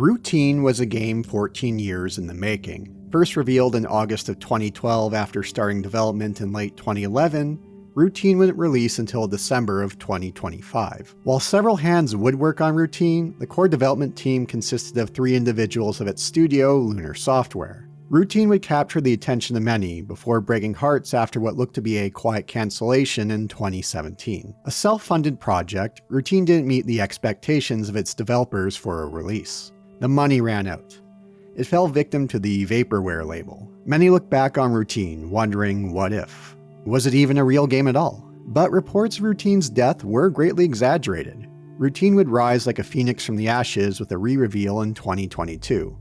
Routine was a game 14 years in the making. First revealed in August of 2012 after starting development in late 2011, Routine wouldn't release until December of 2025. While several hands would work on Routine, the core development team consisted of 3 individuals of its studio, Lunar Software. Routine would capture the attention of many before breaking hearts after what looked to be a quiet cancellation in 2017. A self-funded project, Routine didn't meet the expectations of its developers for a release. The money ran out. It fell victim to the vaporware label. Many look back on Routine, wondering what if. Was it even a real game at all? But reports of Routine's death were greatly exaggerated. Routine would rise like a phoenix from the ashes with a re-reveal in 2022.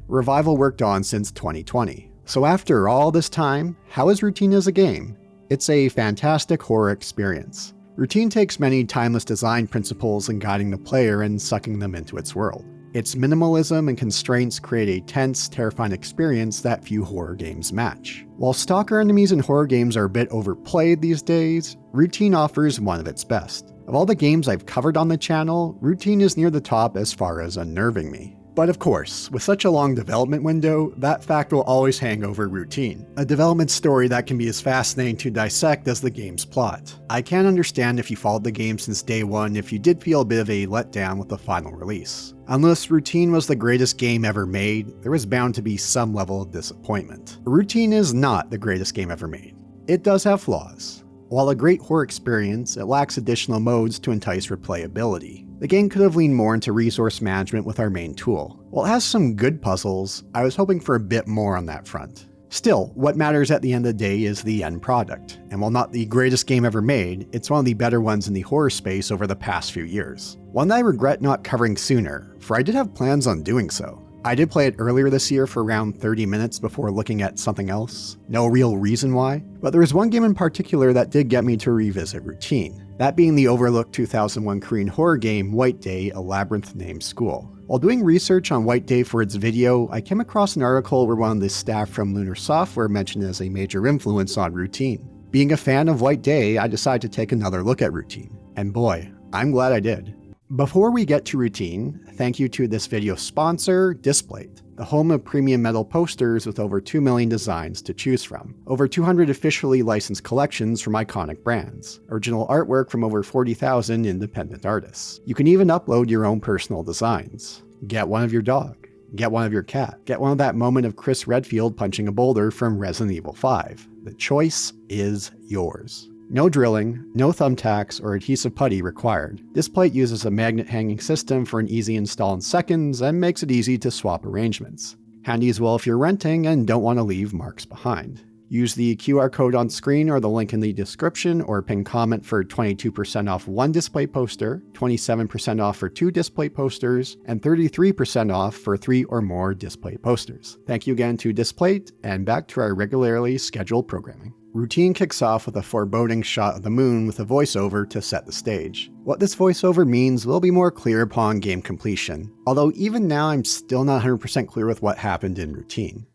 Revival worked on since 2020. So after all this time, how is Routine as a game? It's a fantastic horror experience. Routine takes many timeless design principles in guiding the player and sucking them into its world. Its minimalism and constraints create a tense, terrifying experience that few horror games match. While stalker enemies in horror games are a bit overplayed these days, Routine offers one of its best. Of all the games I've covered on the channel, Routine is near the top as far as unnerving me. But of course, with such a long development window, that fact will always hang over Routine, a development story that can be as fascinating to dissect as the game's plot. I can understand if you followed the game since day one if you did feel a bit of a letdown with the final release. Unless Routine was the greatest game ever made, there was bound to be some level of disappointment. Routine is not the greatest game ever made. It does have flaws. While a great horror experience, it lacks additional modes to entice replayability. The game could have leaned more into resource management with our main tool. While it has some good puzzles, I was hoping for a bit more on that front. Still, what matters at the end of the day is the end product, and while not the greatest game ever made, it's one of the better ones in the horror space over the past few years. One that I regret not covering sooner, for I did have plans on doing so. I did play it earlier this year for around 30 minutes before looking at something else. No real reason why, but there was one game in particular that did get me to revisit Routine. That being the overlooked 2001 Korean horror game White Day, A Labyrinth Named School. While doing research on White Day for its video, I came across an article where one of the staff from Lunar Software mentioned it as a major influence on Routine. Being a fan of White Day, I decided to take another look at Routine. And boy, I'm glad I did. Before we get to Routine, thank you to this video's sponsor, Displate, the home of premium metal posters with over 2 million designs to choose from, over 200 officially licensed collections from iconic brands, original artwork from over 40,000 independent artists. You can even upload your own personal designs. Get one of your dog. Get one of your cat. Get one of that moment of Chris Redfield punching a boulder from Resident Evil 5. The choice is yours. No drilling, no thumbtacks or adhesive putty required. Displate uses a magnet hanging system for an easy install in seconds and makes it easy to swap arrangements. Handy as well if you're renting and don't want to leave marks behind. Use the QR code on screen or the link in the description or pin comment for 22% off one Displate poster, 27% off for 2 Displate posters, and 33% off for 3 or more Displate posters. Thank you again to Displate, and back to our regularly scheduled programming. Routine kicks off with a foreboding shot of the moon with a voiceover to set the stage. What this voiceover means will be more clear upon game completion, although even now I'm still not 100% clear with what happened in Routine.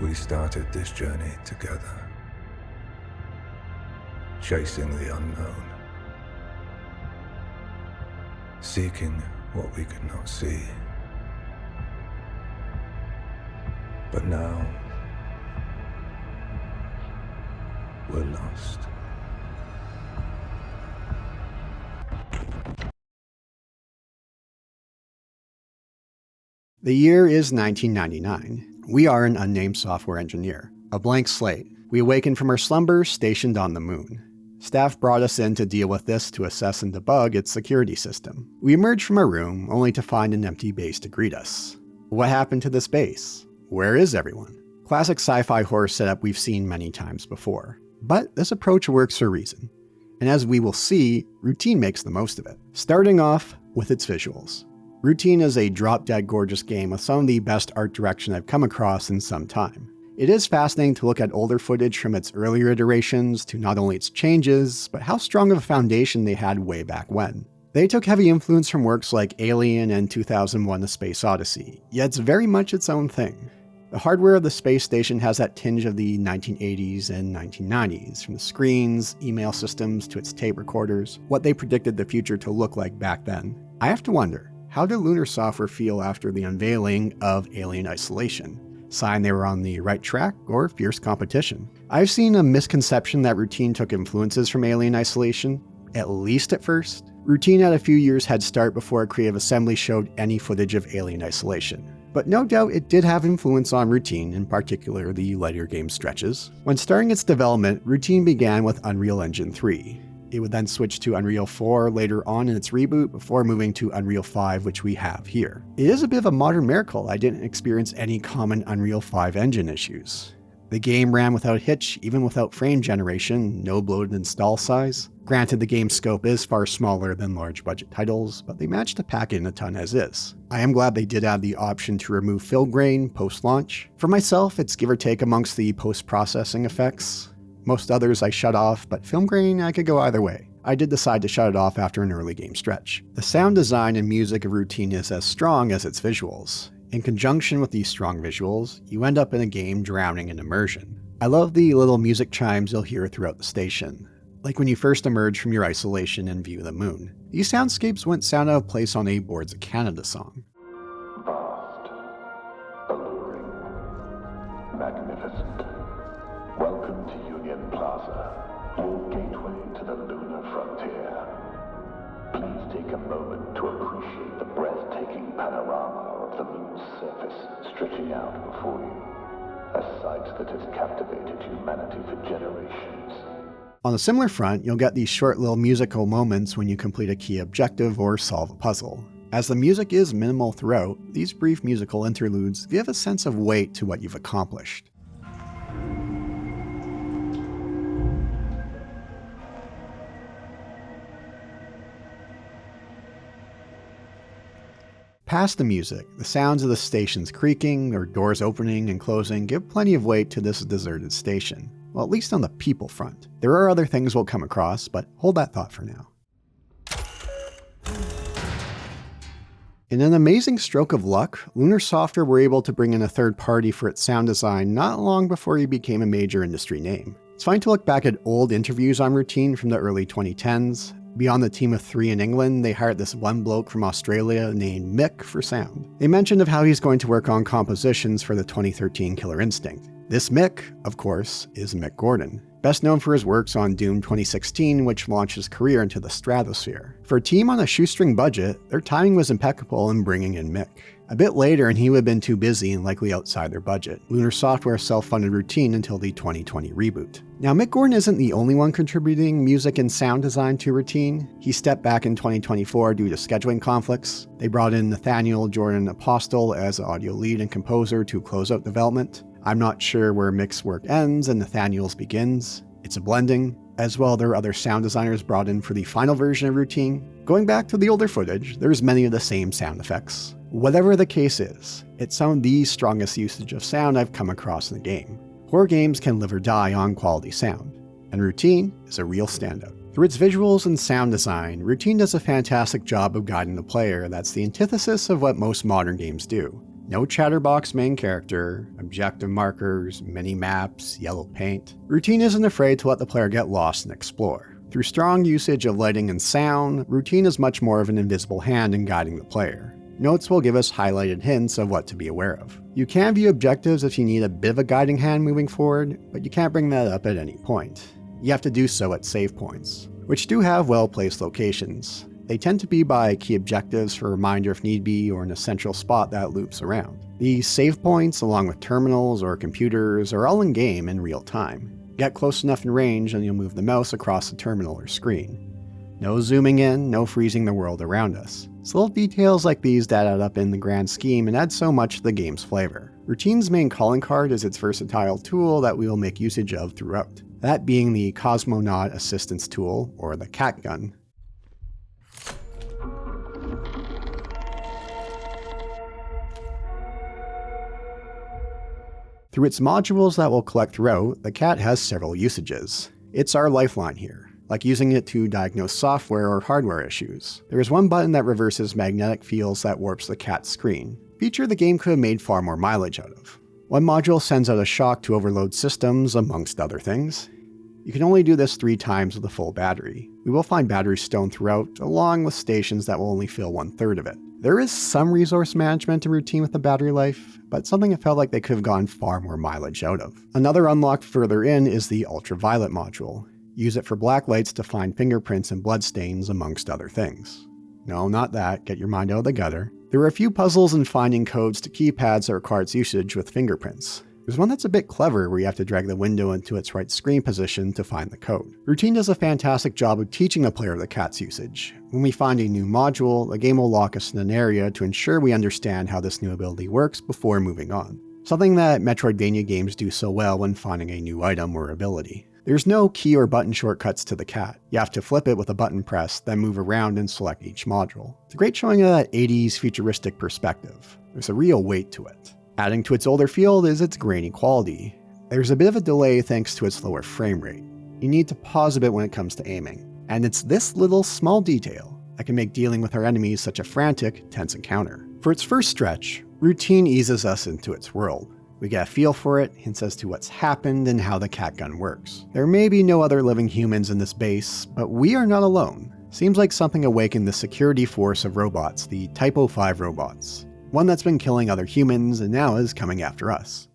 We started this journey together, chasing the unknown, seeking what we could not see. But now, we're lost. The year is 1999. We are an unnamed software engineer, a blank slate. We awaken from our slumber stationed on the moon. Staff brought us in to deal with this to assess and debug its security system. We emerged from our room only to find an empty base to greet us. What happened to this base? Where is everyone? Classic sci-fi horror setup we've seen many times before. But this approach works for a reason. And as we will see, Routine makes the most of it. Starting off with its visuals. Routine is a drop-dead gorgeous game with some of the best art direction I've come across in some time. It is fascinating to look at older footage from its earlier iterations to not only its changes, but how strong of a foundation they had way back when. They took heavy influence from works like Alien and 2001: A Space Odyssey, yet it's very much its own thing. The hardware of the space station has that tinge of the 1980s and 1990s, from the screens, email systems, to its tape recorders, what they predicted the future to look like back then. I have to wonder, how did Lunar Software feel after the unveiling of Alien Isolation? Sign they were on the right track, or fierce competition? I've seen a misconception that Routine took influences from Alien Isolation, at least at first. Routine had a few years head start before Creative Assembly showed any footage of Alien Isolation. But no doubt it did have influence on Routine, in particular the lighter game stretches. When starting its development, Routine began with Unreal Engine 3. It would then switch to Unreal 4 later on in its reboot before moving to Unreal 5, which we have here. It is a bit of a modern miracle I didn't experience any common Unreal 5 engine issues. The game ran without a hitch, even without frame generation, no bloated install size. Granted, the game's scope is far smaller than large budget titles, but they managed to pack in a ton as is. I am glad they did add the option to remove fill grain post-launch. For myself, it's give or take amongst the post-processing effects. Most others I shut off, but film grain I could go either way. I did decide to shut it off after an early game stretch. The sound design and music of Routine is as strong as its visuals. In conjunction with these strong visuals, you end up in a game drowning in immersion. I love the little music chimes you'll hear throughout the station, like when you first emerge from your isolation and view the moon. These soundscapes wouldn't sound out of place on a Boards of Canada song. Vast, alluring, magnificent. Welcome to Union Plaza, your gateway to the lunar frontier. Please take a moment to appreciate the breathtaking panorama of the moon's surface stretching out before you, a sight that has captivated humanity for generations. On a similar front, you'll get these short little musical moments when you complete a key objective or solve a puzzle. As the music is minimal throughout, these brief musical interludes give a sense of weight to what you've accomplished. Past the music, the sounds of the station's creaking or doors opening and closing give plenty of weight to this deserted station. Well, at least on the people front. There are other things we'll come across, but hold that thought for now. In an amazing stroke of luck, Lunar Software were able to bring in a third party for its sound design not long before he became a major industry name. It's fine to look back at old interviews on Routine from the early 2010s. Beyond the team of 3 in England, they hired this one bloke from Australia named Mick for sound. They mentioned of how he's going to work on compositions for the 2013 Killer Instinct. This Mick, of course, is Mick Gordon, best known for his works on Doom 2016, which launched his career into the stratosphere. For a team on a shoestring budget, their timing was impeccable in bringing in Mick. A bit later, and he would have been too busy and likely outside their budget. Lunar Software self-funded Routine until the 2020 reboot. Now, Mick Gordon isn't the only one contributing music and sound design to Routine. He stepped back in 2024 due to scheduling conflicts. They brought in Nathaniel Jordan Apostle as audio lead and composer to close out development. I'm not sure where Mick's work ends and Nathaniel's begins. It's a blending. As well, there are other sound designers brought in for the final version of Routine. Going back to the older footage, there's many of the same sound effects. Whatever the case is, it's some of the strongest usage of sound I've come across in the game. Horror games can live or die on quality sound, and Routine is a real standout. Through its visuals and sound design, Routine does a fantastic job of guiding the player that's the antithesis of what most modern games do. No chatterbox main character, objective markers, mini-maps, yellow paint. Routine isn't afraid to let the player get lost and explore. Through strong usage of lighting and sound, Routine is much more of an invisible hand in guiding the player. Notes will give us highlighted hints of what to be aware of. You can view objectives if you need a bit of a guiding hand moving forward, but you can't bring that up at any point. You have to do so at save points, which do have well-placed locations. They tend to be by key objectives for a reminder if need be, or in a central spot that loops around. These save points, along with terminals or computers, are all in-game in real time. Get close enough in range and you'll move the mouse across the terminal or screen. No zooming in, no freezing the world around us. It's little details like these that add up in the grand scheme and add so much to the game's flavor. Routine's main calling card is its versatile tool that we will make usage of throughout. That being the Cosmonaut Assistance Tool, or the Cat Gun. Through its modules that we'll collect throughout, the cat has several usages. It's our lifeline here. like using it to diagnose software or hardware issues. There is one button that reverses magnetic fields that warps the cat's screen, a feature the game could have made far more mileage out of. One module sends out a shock to overload systems, amongst other things. You can only do this 3 times with a full battery. We will find batteries stowed throughout, along with stations that will only fill 1/3 of it. There is some resource management and routine with the battery life, but something it felt like they could have gotten far more mileage out of. Another unlock further in is the ultraviolet module. Use it for black lights to find fingerprints and bloodstains, amongst other things. No, not that, get your mind out of the gutter. There are a few puzzles in finding codes to keypads that require its usage with fingerprints. There's one that's a bit clever where you have to drag the window into its right screen position to find the code. Routine does a fantastic job of teaching the player the cat's usage. When we find a new module, the game will lock us in an area to ensure we understand how this new ability works before moving on. Something that Metroidvania games do so well when finding a new item or ability. There's no key or button shortcuts to the cat. You have to flip it with a button press, then move around and select each module. It's a great showing of that 80s futuristic perspective. There's a real weight to it. Adding to its older feel is its grainy quality. There's a bit of a delay thanks to its lower frame rate. You need to pause a bit when it comes to aiming. And it's this little small detail that can make dealing with our enemies such a frantic, tense encounter. For its first stretch, Routine eases us into its world. We get a feel for it, hints as to what's happened and how the cat gun works. There may be no other living humans in this base, but we are not alone. Seems like something awakened the security force of robots, the Type 05 robots. One that's been killing other humans and now is coming after us.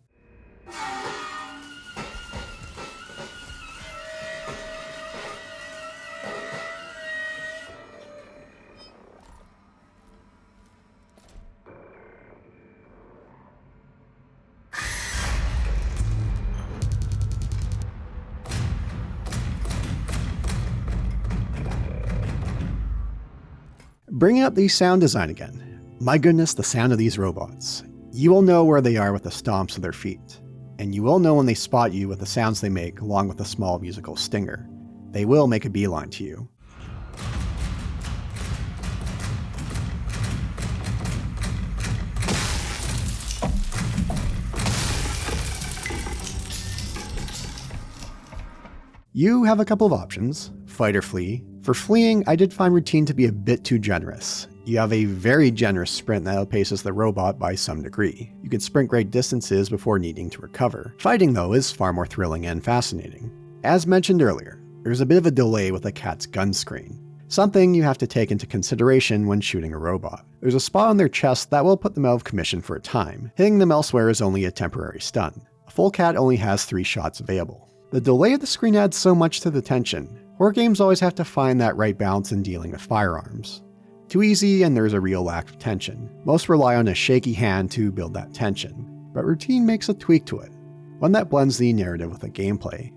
Bringing up the sound design again. My goodness, the sound of these robots. You will know where they are with the stomps of their feet. And you will know when they spot you with the sounds they make along with a small musical stinger. They will make a beeline to you. You have a couple of options, fight or flee. For fleeing, I did find Routine to be a bit too generous. You have a very generous sprint that outpaces the robot by some degree. You can sprint great distances before needing to recover. Fighting, though, is far more thrilling and fascinating. As mentioned earlier, there's a bit of a delay with the cat's gun screen. Something you have to take into consideration when shooting a robot. There's a spot on their chest that will put them out of commission for a time. Hitting them elsewhere is only a temporary stun. A full cat only has 3 shots available. The delay of the screen adds so much to the tension. Horror games always have to find that right balance in dealing with firearms. Too easy and there's a real lack of tension. Most rely on a shaky hand to build that tension, but Routine makes a tweak to it, one that blends the narrative with the gameplay.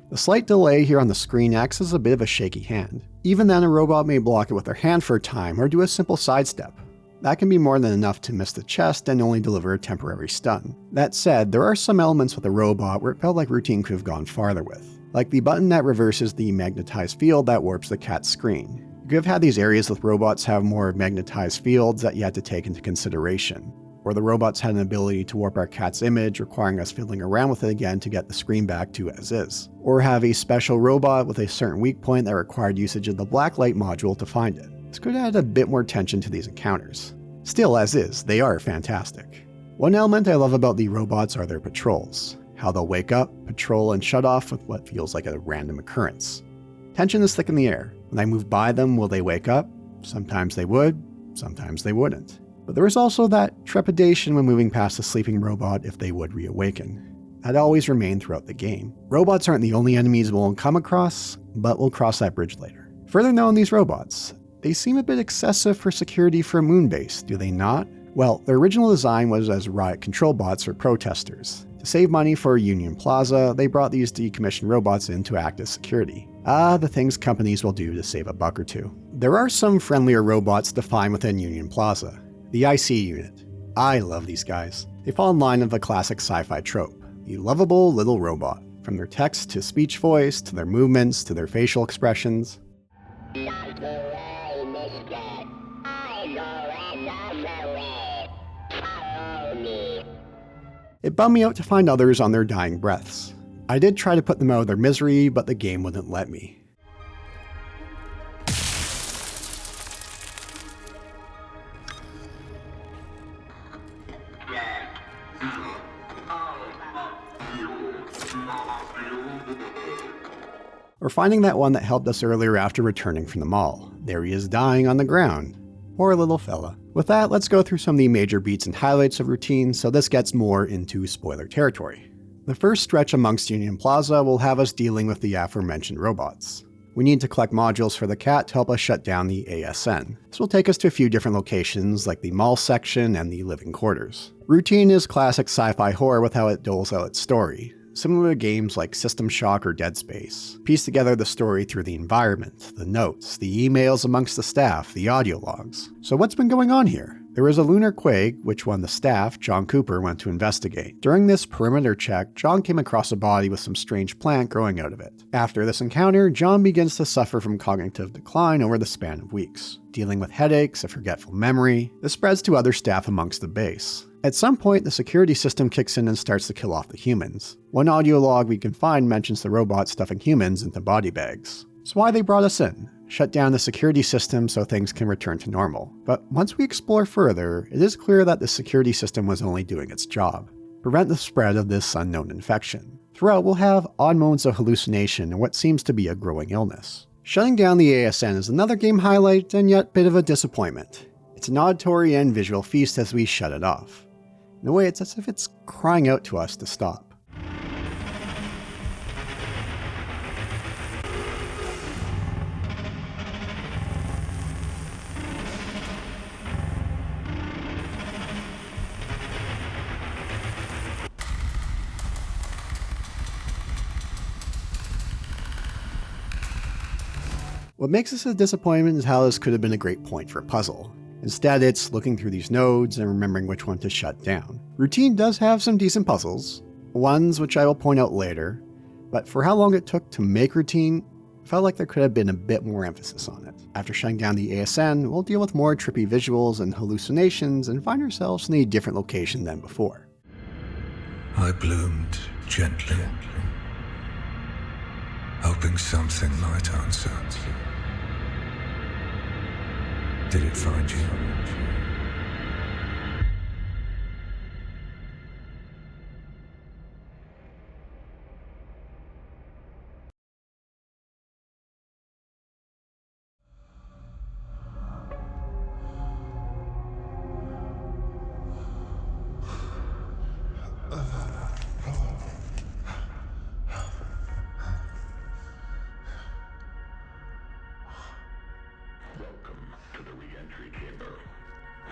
The slight delay here on the screen acts as a bit of a shaky hand. Even then, a robot may block it with their hand for a time or do a simple sidestep. That can be more than enough to miss the chest and only deliver a temporary stun. That said, there are some elements with the robot where it felt like Routine could have gone farther with, like the button that reverses the magnetized field that warps the cat's screen. You could have had these areas with robots have more magnetized fields that you had to take into consideration, or the robots had an ability to warp our cat's image, requiring us fiddling around with it again to get the screen back to as is, or have a special robot with a certain weak point that required usage of the black light module to find it. This could add a bit more tension to these encounters. Still, as is, they are fantastic. One element I love about the robots are their patrols. How they'll wake up, patrol, and shut off with what feels like a random occurrence. Tension is thick in the air. When I move by them, will they wake up? Sometimes they would, sometimes they wouldn't. But there is also that trepidation when moving past a sleeping robot if they would reawaken. That always remained throughout the game. Robots aren't the only enemies we'll come across, but we'll cross that bridge later. Further known these robots, they seem a bit excessive for security for a moon base, do they not? Well, their original design was as riot control bots for protesters. To save money for Union Plaza, they brought these decommissioned robots in to act as security. The things companies will do to save a buck or two. There are some friendlier robots to find within Union Plaza. The IC unit. I love these guys. They fall in line with the classic sci-fi trope. The lovable little robot. From their text to speech voice, to their movements, to their facial expressions. It bummed me out to find others on their dying breaths. I did try to put them out of their misery, but the game wouldn't let me. Or finding that one that helped us earlier after returning from the mall. There he is dying on the ground. Poor little fella. With that, let's go through some of the major beats and highlights of routine, so this gets more into spoiler territory. The first stretch amongst Union Plaza will have us dealing with the aforementioned robots. We need to collect modules for the cat to help us shut down the ASN. This will take us to a few different locations like the mall section and the living quarters. Routine is classic sci-fi horror with how it doles out its story, similar to games like System Shock or Dead Space. Piece together the story through the environment, the notes, the emails amongst the staff, the audio logs. So what's been going on here? There was a lunar quake, which one the staff, John Cooper, went to investigate. During this perimeter check, John came across a body with some strange plant growing out of it. After this encounter, John begins to suffer from cognitive decline over the span of weeks, dealing with headaches, a forgetful memory. This spreads to other staff amongst the base. At some point, the security system kicks in and starts to kill off the humans. One audio log we can find mentions the robot stuffing humans into body bags. It's why they brought us in. Shut down the security system so things can return to normal. But once we explore further, it is clear that the security system was only doing its job. Prevent the spread of this unknown infection. Throughout, we'll have odd moments of hallucination and what seems to be a growing illness. Shutting down the ASN is another game highlight and yet bit of a disappointment. It's an auditory and visual feast as we shut it off. In a way, it's as if it's crying out to us to stop. What makes this a disappointment is how this could have been a great point for a puzzle. Instead, it's looking through these nodes and remembering which one to shut down. Routine does have some decent puzzles, ones which I will point out later, but for how long it took to make Routine, I felt like there could have been a bit more emphasis on it. After shutting down the ASN, we'll deal with more trippy visuals and hallucinations and find ourselves in a different location than before. I bloomed gently, hoping something might answer. Did it find you? Welcome to the re-entry chamber.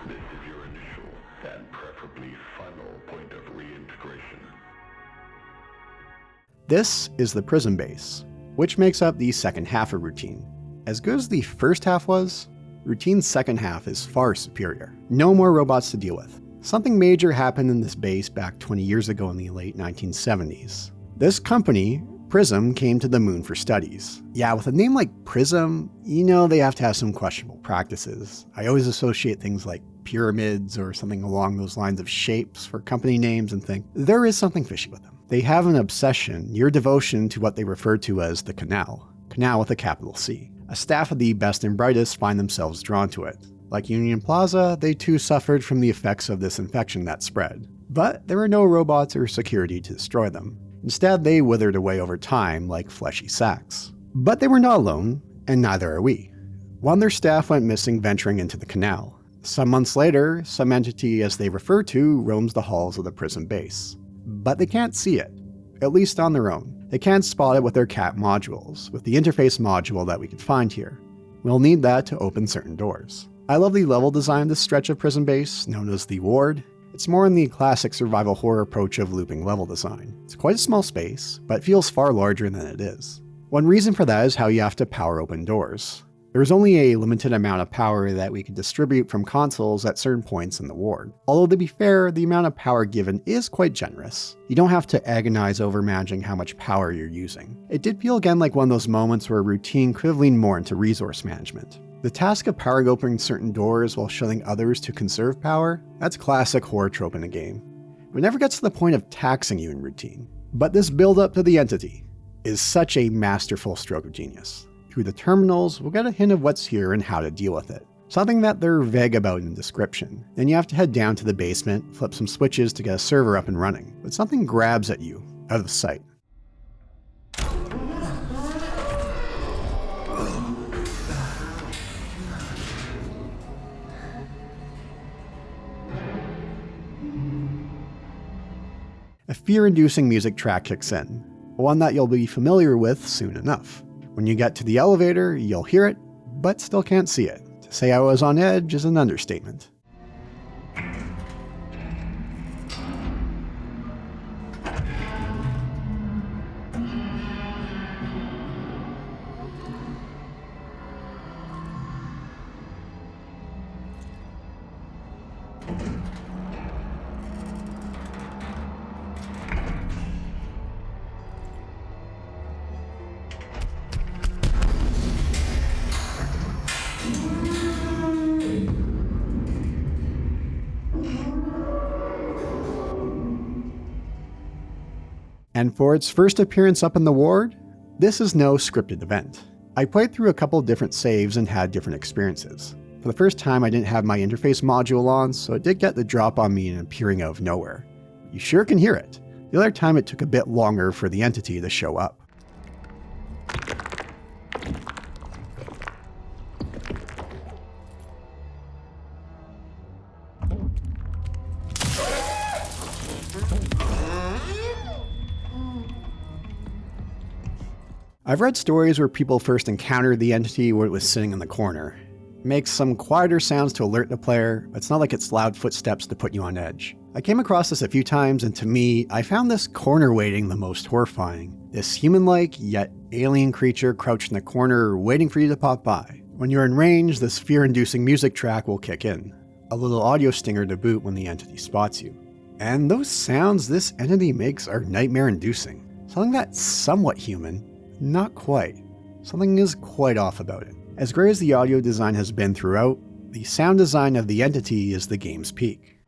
This is your initial and preferably final point of reintegration. This is the prison base, which makes up the second half of Routine. As good as the first half was, Routine's second half is far superior. No more robots to deal with. Something major happened in this base back 20 years ago in the late 1970s. This company, Prism, came to the moon for studies. Yeah, with a name like Prism, you know they have to have some questionable practices. I always associate things like pyramids or something along those lines of shapes for company names and think there is something fishy with them. They have an obsession, near devotion to what they refer to as the canal. Canal with a capital C. A staff of the best and brightest find themselves drawn to it. Like Union Plaza, they too suffered from the effects of this infection that spread. But there were no robots or security to destroy them. Instead, they withered away over time like fleshy sacks. But they were not alone, and neither are we. One of their staff went missing venturing into the canal. Some months later, some entity as they refer to roams the halls of the prison base. But they can't see it, at least on their own. They can't spot it with their CAT modules, with the interface module that we could find here. We'll need that to open certain doors. I love the level design of this stretch of prison base, known as the Ward. It's more in the classic survival horror approach of looping level design. It's quite a small space, but it feels far larger than it is. One reason for that is how you have to power open doors. There's only a limited amount of power that we can distribute from consoles at certain points in the ward. Although to be fair, the amount of power given is quite generous. You don't have to agonize over managing how much power you're using. It did feel again like one of those moments where Routine could have leaned more into resource management. The task of powering opening certain doors while shutting others to conserve power, that's classic horror trope in a game. It never gets to the point of taxing you in Routine. But this build up to the entity is such a masterful stroke of genius. Through the terminals, we'll get a hint of what's here and how to deal with it. something that they're vague about in the description. Then you have to head down to the basement, flip some switches to get a server up and running, but something grabs at you, out of sight. A fear-inducing music track kicks in, one that you'll be familiar with soon enough. When you get to the elevator, you'll hear it, but still can't see it. To say I was on edge is an understatement. And for its first appearance up in the ward, this is no scripted event. I played through a couple different saves and had different experiences. For the first time I didn't have my interface module on, so it did get the drop on me and appearing out of nowhere. You sure can hear it. The other time it took a bit longer for the entity to show up. I've read stories where people first encountered the entity when it was sitting in the corner. It makes some quieter sounds to alert the player, but it's not like it's loud footsteps to put you on edge. I came across this a few times, and to me, I found this corner waiting the most horrifying. This human-like, yet alien creature crouched in the corner waiting for you to pop by. When you're in range, this fear-inducing music track will kick in. A little audio stinger to boot when the entity spots you. And those sounds this entity makes are nightmare-inducing. Something that's somewhat human. Not quite. Something is quite off about it. As great as the audio design has been throughout, the sound design of the entity is the game's peak.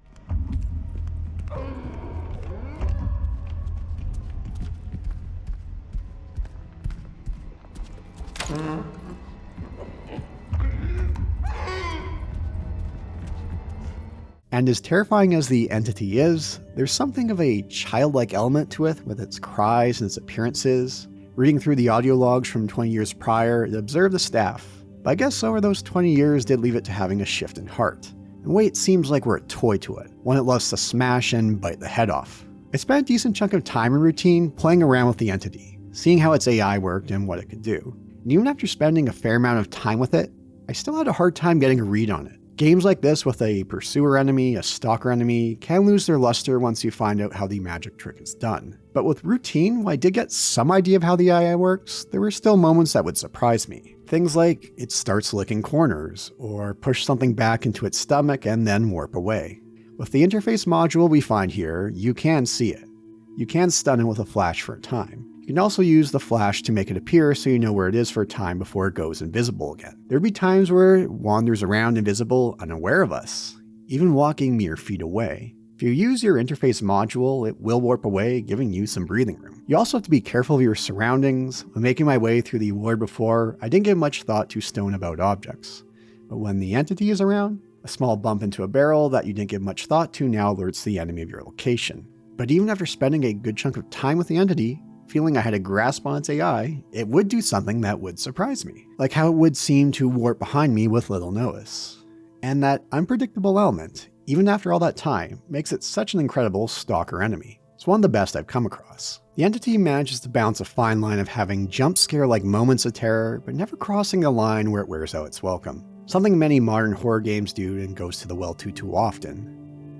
And as terrifying as the entity is, there's something of a childlike element to it with its cries and its appearances. Reading through the audio logs from 20 years prior, it observed the staff, but I guess over those 20 years did leave it to having a shift in heart. In a way, it seems like we're a toy to it, one it loves to smash and bite the head off. I spent a decent chunk of time in routine playing around with the entity, seeing how its AI worked and what it could do. And even after spending a fair amount of time with it, I still had a hard time getting a read on it. Games like this with a pursuer enemy, a stalker enemy, can lose their luster once you find out how the magic trick is done. But with routine, while I did get some idea of how the AI works, there were still moments that would surprise me. Things like it starts licking corners, or push something back into its stomach and then warp away. With the interface module we find here, you can see it. You can stun it with a flash for a time. You can also use the flash to make it appear so you know where it is for a time before it goes invisible again. There'd be times where it wanders around invisible, unaware of us, even walking mere feet away. If you use your interface module, it will warp away, giving you some breathing room. You also have to be careful of your surroundings. When making my way through the ward before, I didn't give much thought to stone about objects. But when the entity is around, a small bump into a barrel that you didn't give much thought to now alerts the enemy of your location. But even after spending a good chunk of time with the entity, feeling I had a grasp on its AI, it would do something that would surprise me. Like how it would seem to warp behind me with little notice. And that unpredictable element, even after all that time, makes it such an incredible stalker enemy. It's one of the best I've come across. The entity manages to balance a fine line of having jump scare-like moments of terror, but never crossing a line where it wears out its welcome. Something many modern horror games do and goes to the well too often.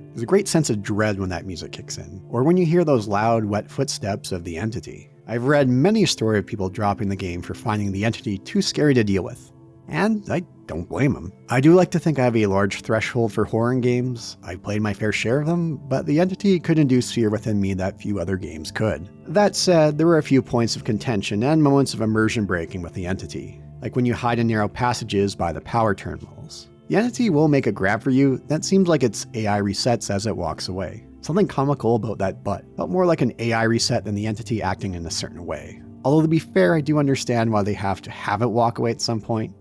There's a great sense of dread when that music kicks in, or when you hear those loud, wet footsteps of the entity. I've read many a story of people dropping the game for finding the entity too scary to deal with. And I don't blame them. I do like to think I have a large threshold for horror in games. I've played my fair share of them, but the entity could induce fear within me that few other games could. That said, there were a few points of contention and moments of immersion breaking with the entity, like when you hide in narrow passages by the power terminals. The entity will make a grab for you that seems like its AI resets as it walks away. Something comical about that but felt more like an AI reset than the entity acting in a certain way. Although to be fair, I do understand why they have to have it walk away at some point.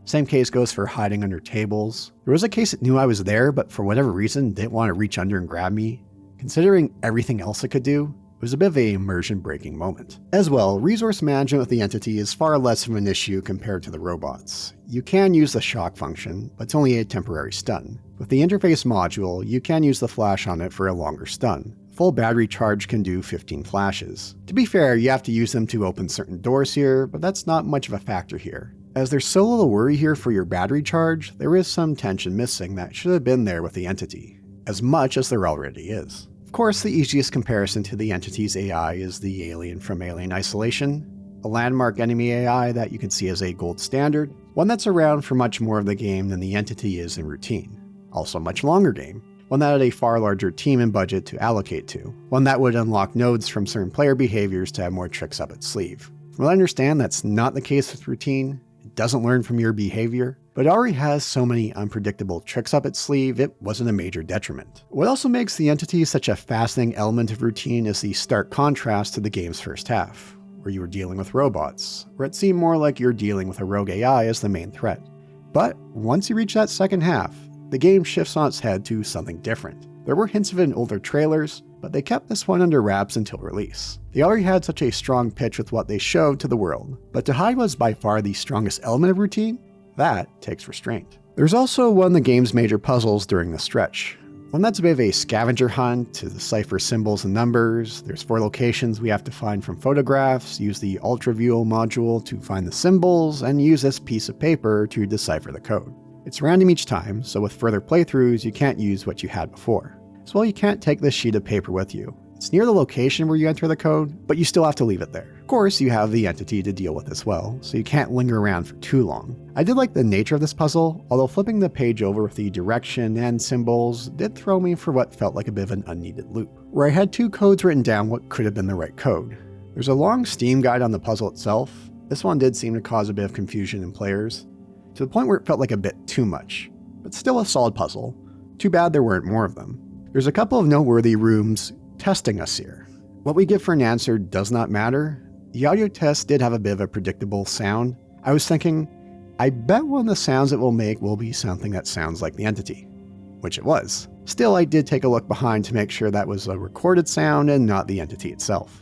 Same case goes for hiding under tables. There was a case that knew I was there, but for whatever reason didn't want to reach under and grab me. Considering everything else it could do, it was a bit of a immersion-breaking moment. As well, resource management with the entity is far less of an issue compared to the robots. You can use the shock function, but it's only a temporary stun. With the interface module, you can use the flash on it for a longer stun. Full battery charge can do 15 flashes. To be fair, you have to use them to open certain doors here, but that's not much of a factor here. As there's so little worry here for your battery charge, there is some tension missing that should have been there with the entity, as much as there already is. Of course, the easiest comparison to the entity's AI is the alien from Alien Isolation, a landmark enemy AI that you can see as a gold standard, one that's around for much more of the game than the entity is in routine. Also a much longer game, one that had a far larger team and budget to allocate to, one that would unlock nodes from certain player behaviors to have more tricks up its sleeve. From what I understand, that's not the case with routine. It doesn't learn from your behavior, but it already has so many unpredictable tricks up its sleeve, it wasn't a major detriment. What also makes the entity such a fascinating element of routine is the stark contrast to the game's first half, where you were dealing with robots, where it seemed more like you're dealing with a rogue AI as the main threat. But once you reach that second half, the game shifts on its head to something different. There were hints of it in older trailers, but they kept this one under wraps until release. They already had such a strong pitch with what they showed to the world, but to hide was by far the strongest element of routine, that takes restraint. There's also one of the game's major puzzles during the stretch. One that's a bit of a scavenger hunt to decipher symbols and numbers. There's 4 locations we have to find from photographs, use the UltraView module to find the symbols, and use this piece of paper to decipher the code. It's random each time, so with further playthroughs you can't use what you had before. As well, you can't take this sheet of paper with you. It's near the location where you enter the code, but you still have to leave it there. Of course, you have the entity to deal with as well, so you can't linger around for too long. I did like the nature of this puzzle, although flipping the page over with the direction and symbols did throw me for what felt like a bit of an unneeded loop, where I had 2 codes written down what could have been the right code. There's a long Steam guide on the puzzle itself. This one did seem to cause a bit of confusion in players, to the point where it felt like a bit too much, but still a solid puzzle. Too bad there weren't more of them. There's a couple of noteworthy rooms testing us here. What we get for an answer does not matter. The audio test did have a bit of a predictable sound. I was thinking, I bet one of the sounds it will make will be something that sounds like the entity, which it was. Still, I did take a look behind to make sure that was a recorded sound and not the entity itself.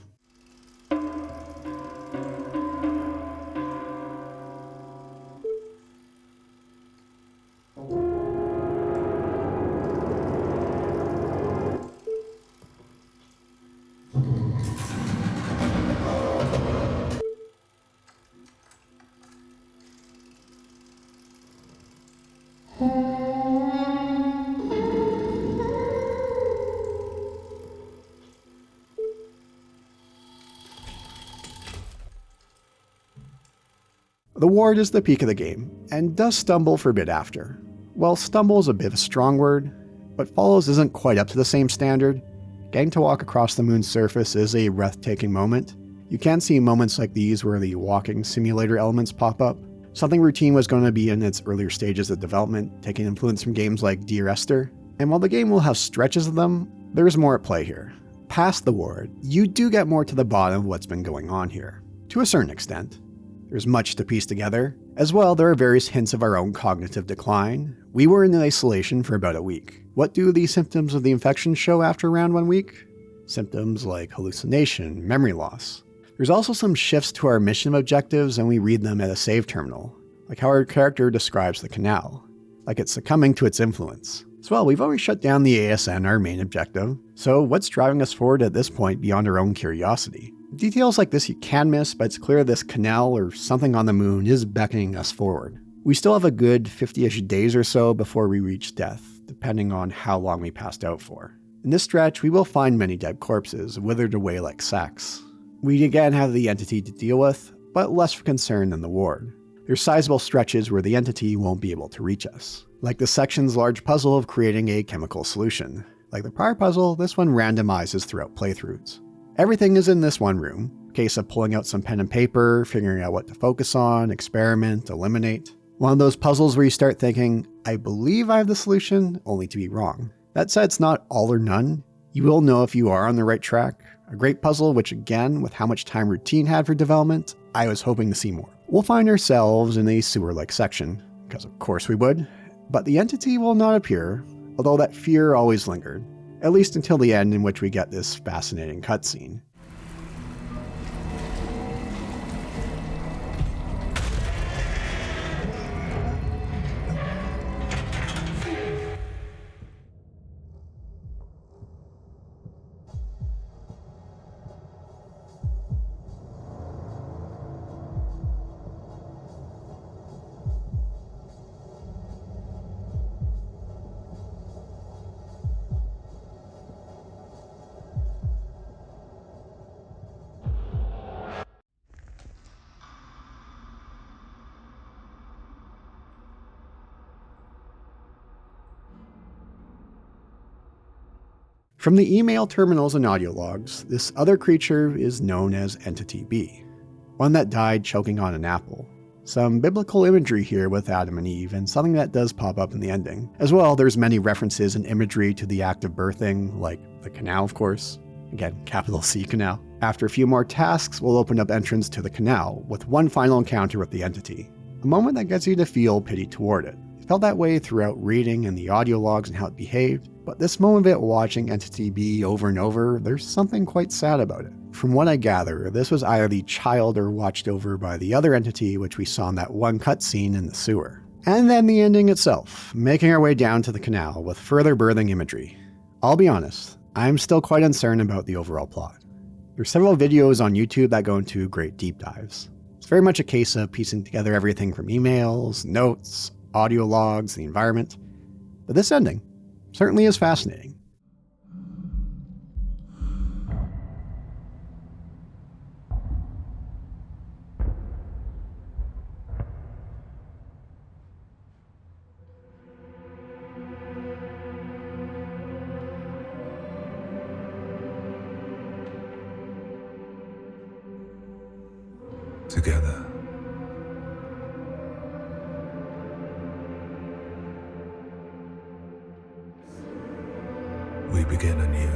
The ward is the peak of the game, and does stumble for a bit after. Well, stumble is a bit of a strong word. What follows isn't quite up to the same standard. Getting to walk across the moon's surface is a breathtaking moment. You can see moments like these where the walking simulator elements pop up. Something routine was going to be in its earlier stages of development, taking influence from games like Dear Esther. And while the game will have stretches of them, there is more at play here. Past the ward, you do get more to the bottom of what's been going on here, to a certain extent. There's much to piece together. As well, there are various hints of our own cognitive decline. We were in isolation for about a week. What do the symptoms of the infection show after around 1 week? Symptoms like hallucination, memory loss. There's also some shifts to our mission objectives and we read them at a save terminal, like how our character describes the canal, like it's succumbing to its influence. As well, we've already shut down the ASN, our main objective, so what's driving us forward at this point beyond our own curiosity? Details like this you can miss, but it's clear this canal or something on the moon is beckoning us forward. We still have a good 50-ish days or so before we reach death, depending on how long we passed out for. In this stretch, we will find many dead corpses, withered away like sacks. We again have the entity to deal with, but less for concern than the ward. There's sizable stretches where the entity won't be able to reach us, like the section's large puzzle of creating a chemical solution. Like the prior puzzle, this one randomizes throughout playthroughs. Everything is in this one room, case of pulling out some pen and paper, figuring out what to focus on, experiment, eliminate. One of those puzzles where you start thinking, I believe I have the solution, only to be wrong. That said, it's not all or none. You will know if you are on the right track. A great puzzle, which again, with how much time routine had for development, I was hoping to see more. We'll find ourselves in a sewer-like section. because of course we would, but the entity will not appear, although that fear always lingered, at least until the end, in which we get this fascinating cutscene. From the email terminals and audio logs, this other creature is known as Entity B, one that died choking on an apple. Some biblical imagery here with Adam and Eve, and something that does pop up in the ending. As well, there's many references and imagery to the act of birthing, like the canal, of course. Again, capital C canal. After a few more tasks, we'll open up entrance to the canal, with one final encounter with the entity. A moment that gets you to feel pity toward it. It felt that way throughout reading and the audio logs and how it behaved, but this moment of it watching Entity B over and over, there's something quite sad about it. From what I gather, this was either the child or watched over by the other entity which we saw in that one cutscene in the sewer. And then the ending itself, making our way down to the canal with further birthing imagery. I'll be honest, I'm still quite uncertain about the overall plot. There's several videos on YouTube that go into great deep dives. It's very much a case of piecing together everything from emails, notes, audio logs, the environment. But this ending certainly is fascinating. Together. We begin anew.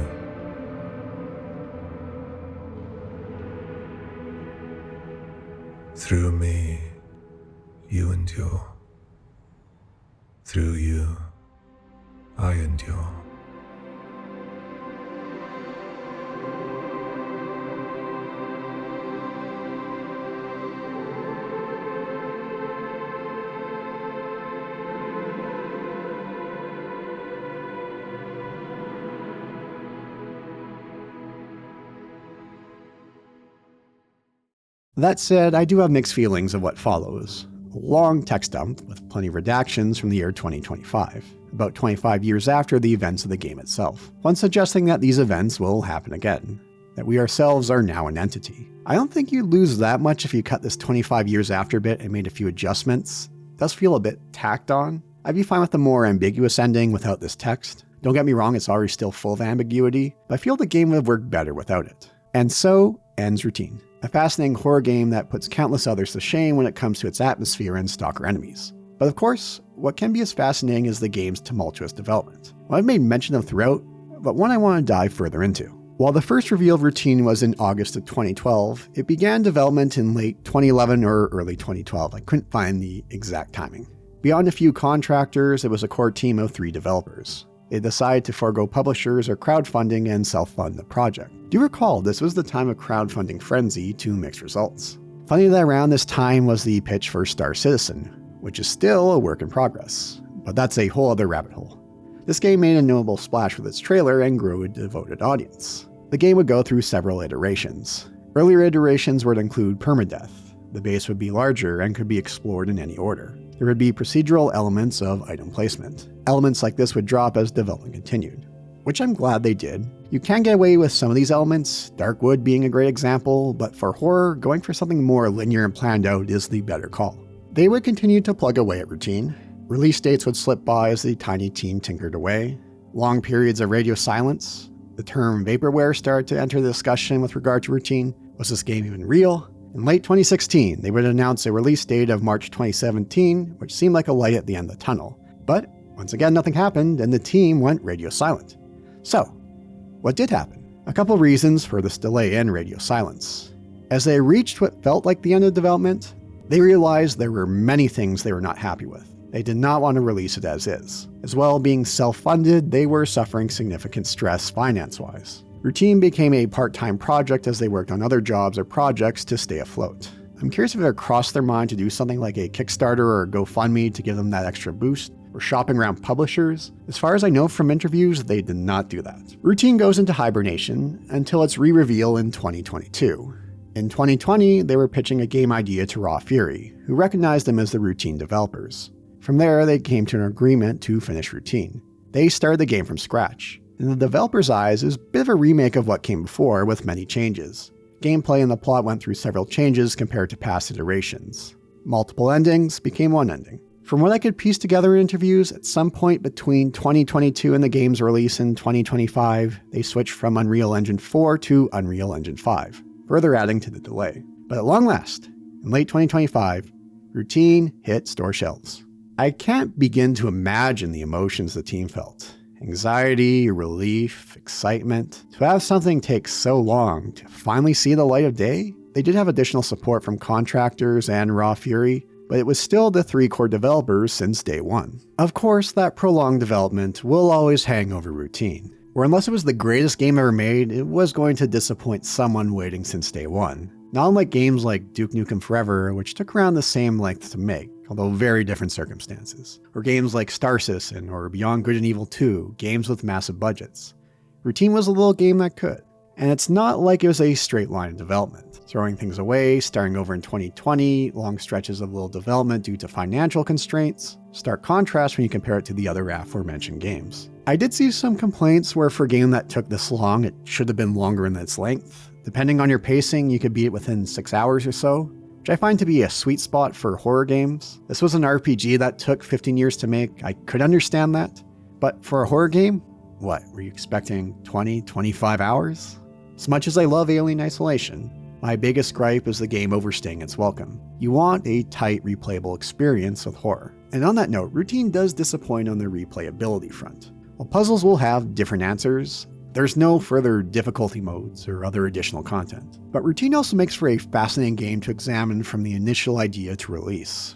Through me, you endure. Through you, I endure. That said, I do have mixed feelings of what follows. A long text dump with plenty of redactions from the year 2025, about 25 years after the events of the game itself. One suggesting that these events will happen again, that we ourselves are now an entity. I don't think you'd lose that much if you cut this 25 years after bit and made a few adjustments. It does feel a bit tacked on. I'd be fine with the more ambiguous ending without this text. Don't get me wrong, it's already still full of ambiguity, but I feel the game would have worked better without it. And so ends Routine. A fascinating horror game that puts countless others to shame when it comes to its atmosphere and stalker enemies. But of course, what can be as fascinating is the game's tumultuous development. Well, I've made mention of throughout, but one I want to dive further into. While the first reveal of Routine was in August of 2012, it began development in late 2011 or early 2012. I couldn't find the exact timing. Beyond a few contractors, it was a core team of 3 developers. They decided to forego publishers or crowdfunding and self-fund the project. Do you recall this was the time of crowdfunding frenzy to mixed results? Funny that around this time was the pitch for Star Citizen, which is still a work in progress, but that's a whole other rabbit hole. This game made a notable splash with its trailer and grew a devoted audience. The game would go through several iterations. Earlier iterations would include permadeath. The base would be larger and could be explored in any order. There would be procedural elements of item placement. Elements like this would drop as development continued, which I'm glad they did. You can get away with some of these elements, Darkwood being a great example, but for horror, going for something more linear and planned out is the better call. They would continue to plug away at Routine. Release dates would slip by as the tiny team tinkered away. Long periods of radio silence. The term vaporware started to enter the discussion with regard to Routine. Was this game even real? In late 2016, they would announce a release date of March 2017, which seemed like a light at the end of the tunnel. But once again, nothing happened, and the team went radio silent. So, what did happen? A couple reasons for this delay in radio silence. As they reached what felt like the end of development, they realized there were many things they were not happy with. They did not want to release it as is. As well, being self-funded, they were suffering significant stress finance-wise. Routine became a part-time project as they worked on other jobs or projects to stay afloat. I'm curious if it ever crossed their mind to do something like a Kickstarter or a GoFundMe to give them that extra boost, or shopping around publishers. As far as I know from interviews, they did not do that. Routine goes into hibernation until its re-reveal in 2022. In 2020, they were pitching a game idea to Raw Fury, who recognized them as the Routine developers. From there, they came to an agreement to finish Routine. They started the game from scratch. In the developers' eyes, it was a bit of a remake of what came before, with many changes. Gameplay and the plot went through several changes compared to past iterations. Multiple endings became one ending. From what I could piece together in interviews, at some point between 2022 and the game's release in 2025, they switched from Unreal Engine 4 to Unreal Engine 5, further adding to the delay. But at long last, in late 2025, Routine hit store shelves. I can't begin to imagine the emotions the team felt. Anxiety, relief, excitement. To have something take so long to finally see the light of day? They did have additional support from contractors and Raw Fury, but it was still the 3 core developers since day one. Of course, that prolonged development will always hang over Routine, where unless it was the greatest game ever made, it was going to disappoint someone waiting since day one. Not unlike games like Duke Nukem Forever, which took around the same length to make, although very different circumstances. Or games like Star Citizen or Beyond Good and Evil 2, games with massive budgets. Routine was a little game that could. And it's not like it was a straight line of development. Throwing things away, starting over in 2020, long stretches of little development due to financial constraints. Stark contrast when you compare it to the other aforementioned games. I did see some complaints where for a game that took this long, it should have been longer in its length. Depending on your pacing, you could beat it within 6 hours or so, which I find to be a sweet spot for horror games. This was an RPG that took 15 years to make. I could understand that. But for a horror game, what, were you expecting 20, 25 hours? As much as I love Alien Isolation, my biggest gripe is the game overstaying its welcome. You want a tight, replayable experience with horror. And on that note, Routine does disappoint on the replayability front. While puzzles will have different answers, there's no further difficulty modes or other additional content. But Routine also makes for a fascinating game to examine from the initial idea to release.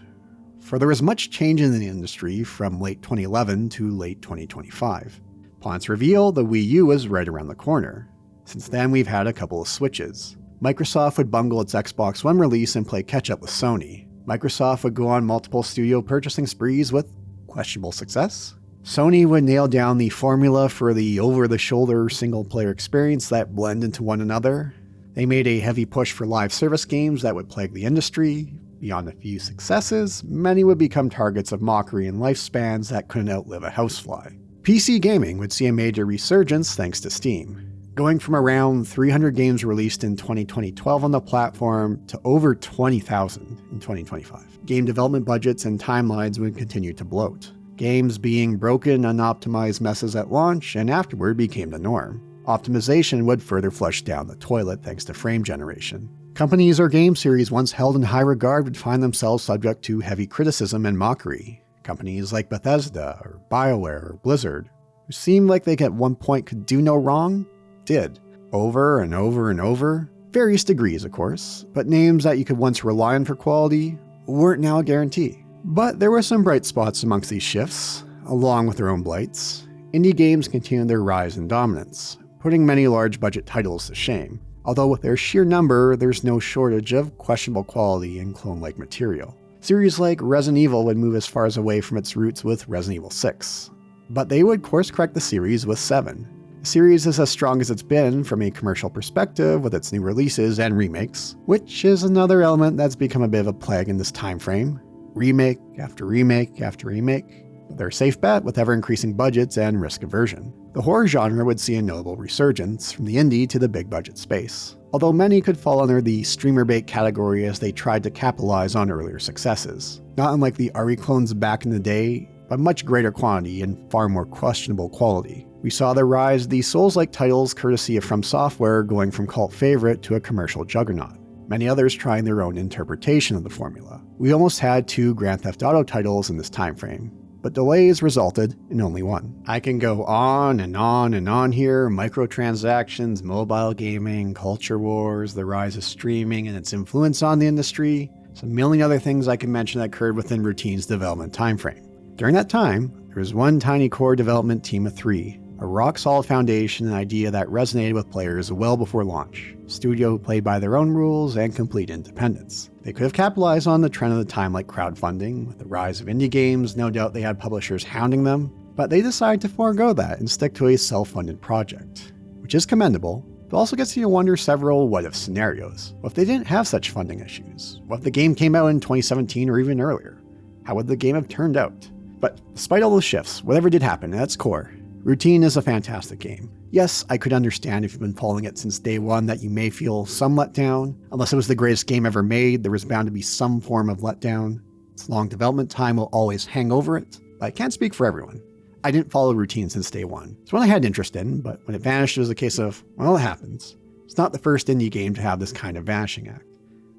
For there was much change in the industry from late 2011 to late 2025. Upon its reveal, the Wii U was right around the corner. Since then, we've had a couple of switches. Microsoft would bungle its Xbox One release and play catch-up with Sony. Microsoft would go on multiple studio purchasing sprees with questionable success. Sony would nail down the formula for the over-the-shoulder single-player experience that blend into one another. They made a heavy push for live service games that would plague the industry. Beyond a few successes, many would become targets of mockery and lifespans that couldn't outlive a housefly. PC gaming would see a major resurgence thanks to Steam, going from around 300 games released in 2012 on the platform to over 20,000 in 2025. Game development budgets and timelines would continue to bloat. Games being broken, unoptimized messes at launch and afterward became the norm. Optimization would further flush down the toilet thanks to frame generation. Companies or game series once held in high regard would find themselves subject to heavy criticism and mockery. Companies like Bethesda or BioWare or Blizzard, who seemed like they at one point could do no wrong, did. Over and over and over. Various degrees, of course, but names that you could once rely on for quality weren't now a guarantee. But there were some bright spots amongst these shifts, along with their own blights. Indie games continued their rise in dominance, putting many large budget titles to shame. Although with their sheer number, there's no shortage of questionable quality and clone-like material. Series like Resident Evil would move as far as away from its roots with Resident Evil 6. But they would course-correct the series with 7. The series is as strong as it's been from a commercial perspective with its new releases and remakes, which is another element that's become a bit of a plague in this time frame. Remake after remake after remake. They're a safe bet with ever-increasing budgets and risk aversion. The horror genre would see a notable resurgence from the indie to the big-budget space, although many could fall under the streamer bait category as they tried to capitalize on earlier successes. Not unlike the RE clones back in the day, but much greater quantity and far more questionable quality. We saw the rise of these Souls-like titles courtesy of From Software going from cult favorite to a commercial juggernaut. Many others trying their own interpretation of the formula. We almost had 2 Grand Theft Auto titles in this time frame, but delays resulted in only one. I can go on and on and on here. Microtransactions, mobile gaming, culture wars, the rise of streaming and its influence on the industry. Some million other things I can mention that occurred within Routine's development timeframe. During that time, there was one tiny core development team of 3, a rock-solid foundation and idea that resonated with players well before launch. A studio who played by their own rules and complete independence. They could have capitalized on the trend of the time like crowdfunding. With the rise of indie games, no doubt they had publishers hounding them, but they decided to forego that and stick to a self-funded project, which is commendable, but also gets you to wonder several what-if scenarios. What if they didn't have such funding issues? What if the game came out in 2017 or even earlier? How would the game have turned out? But despite all those shifts, whatever did happen, at its core, Routine is a fantastic game. Yes, I could understand if you've been following it since day one that you may feel some letdown. Unless it was the greatest game ever made, there was bound to be some form of letdown. Its long development time will always hang over it, but I can't speak for everyone. I didn't follow Routine since day one. It's one I had interest in, but when it vanished it was a case of, well, it happens. It's not the first indie game to have this kind of vanishing act.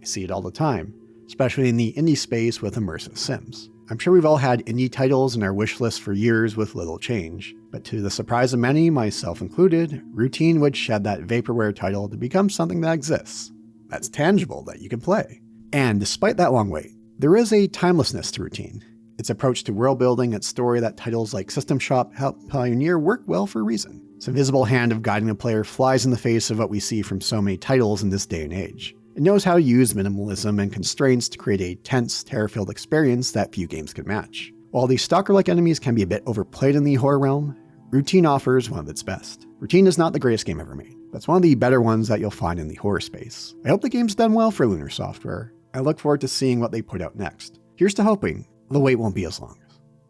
I see it all the time, especially in the indie space with immersive sims. I'm sure we've all had indie titles in our wish list for years with little change, but to the surprise of many, myself included, Routine would shed that vaporware title to become something that exists, that's tangible, that you can play. And despite that long wait, there is a timelessness to Routine. Its approach to world building, its story that titles like System Shock helped pioneer work well for a reason. Its invisible hand of guiding a player flies in the face of what we see from so many titles in this day and age. It knows how to use minimalism and constraints to create a tense, terror-filled experience that few games can match. While these stalker-like enemies can be a bit overplayed in the horror realm, Routine offers one of its best. Routine is not the greatest game ever made, but it's one of the better ones that you'll find in the horror space. I hope the game's done well for Lunar Software. I look forward to seeing what they put out next. Here's to hoping the wait won't be as long.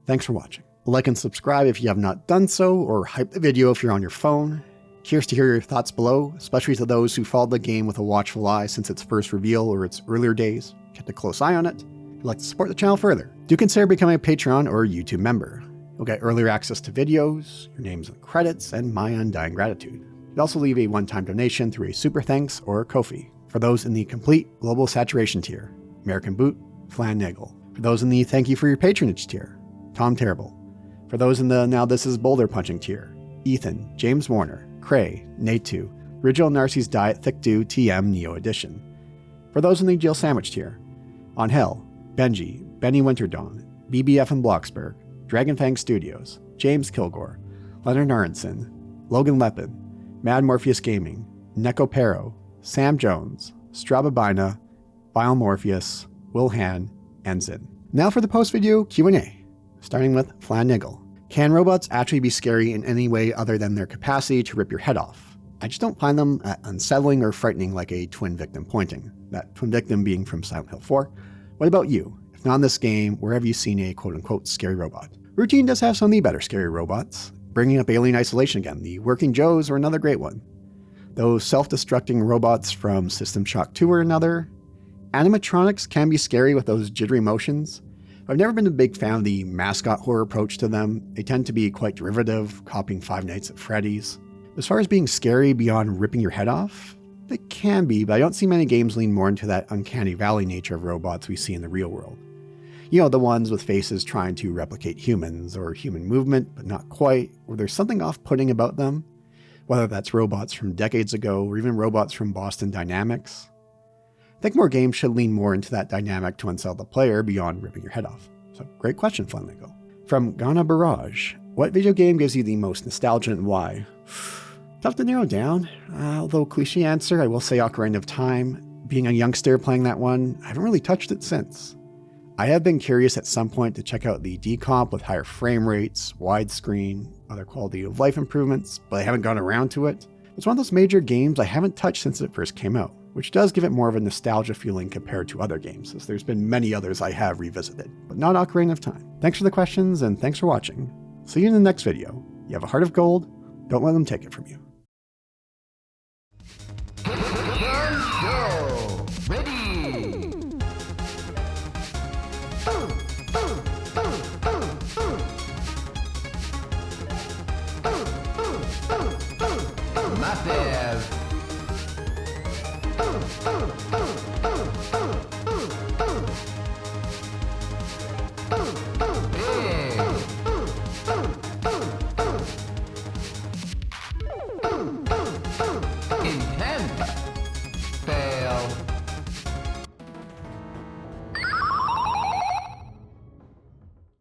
Thanks for watching. Like and subscribe if you have not done so, or hype the video if you're on your phone. Curious to hear your thoughts below, especially to those who followed the game with a watchful eye since its first reveal or its earlier days, kept a close eye on it. If you'd like to support the channel further, do consider becoming a Patreon or YouTube member. You'll get earlier access to videos, your names in the credits, and my undying gratitude. You'd also leave a one-time donation through a super thanks or Ko-fi. For those in the complete global saturation tier, American Boot, Flan Nagel. For those in the thank you for your patronage tier, Tom Terrible. For those in the now this is Boulder punching tier, Ethan, James Warner, Cray, Nate2, Original Narcy's Diet Thick Dew TM Neo Edition. For those in the Jill Sandwich tier, On Hell, Benji, Benny Winterdawn, BBF and Bloxburg, Dragonfang Studios, James Kilgore, Leonard Aronson, Logan Lepin, Mad Morpheus Gaming, Neko Pero, Sam Jones, Strababina, Vile Morpheus, Will Han, and Zin. Now for the post-video Q&A, starting with Flan Niggle. Can robots actually be scary in any way other than their capacity to rip your head off? I just don't find them unsettling or frightening like a twin victim pointing, that twin victim being from Silent Hill 4. What about you? If not in this game, where have you seen a quote-unquote scary robot? Routine does have some of the better scary robots. Bringing up Alien Isolation again, the Working Joes are another great one. Those self-destructing robots from System Shock 2 are another. Animatronics can be scary with those jittery motions. I've never been a big fan of the mascot horror approach to them. They tend to be quite derivative, copying Five Nights at Freddy's. As far as being scary beyond ripping your head off, they can be, but I don't see many games lean more into that uncanny valley nature of robots we see in the real world. You know, the ones with faces trying to replicate humans, or human movement, but not quite, or there's something off-putting about them, whether that's robots from decades ago, or even robots from Boston Dynamics. I think more games should lean more into that dynamic to unsettle the player beyond ripping your head off. So, great question, Flamingo. From Ghana Barrage, what video game gives you the most nostalgia and why? Tough to narrow down. Although cliche answer, I will say Ocarina of Time. Being a youngster playing that one, I haven't really touched it since. I have been curious at some point to check out the decomp with higher frame rates, widescreen, other quality of life improvements, but I haven't gone around to it. It's one of those major games I haven't touched since it first came out, which does give it more of a nostalgia feeling compared to other games, as there's been many others I have revisited, but not Ocarina of Time. Thanks for the questions, and thanks for watching. See you in the next video. You have a heart of gold, don't let them take it from you. Intense. Fail.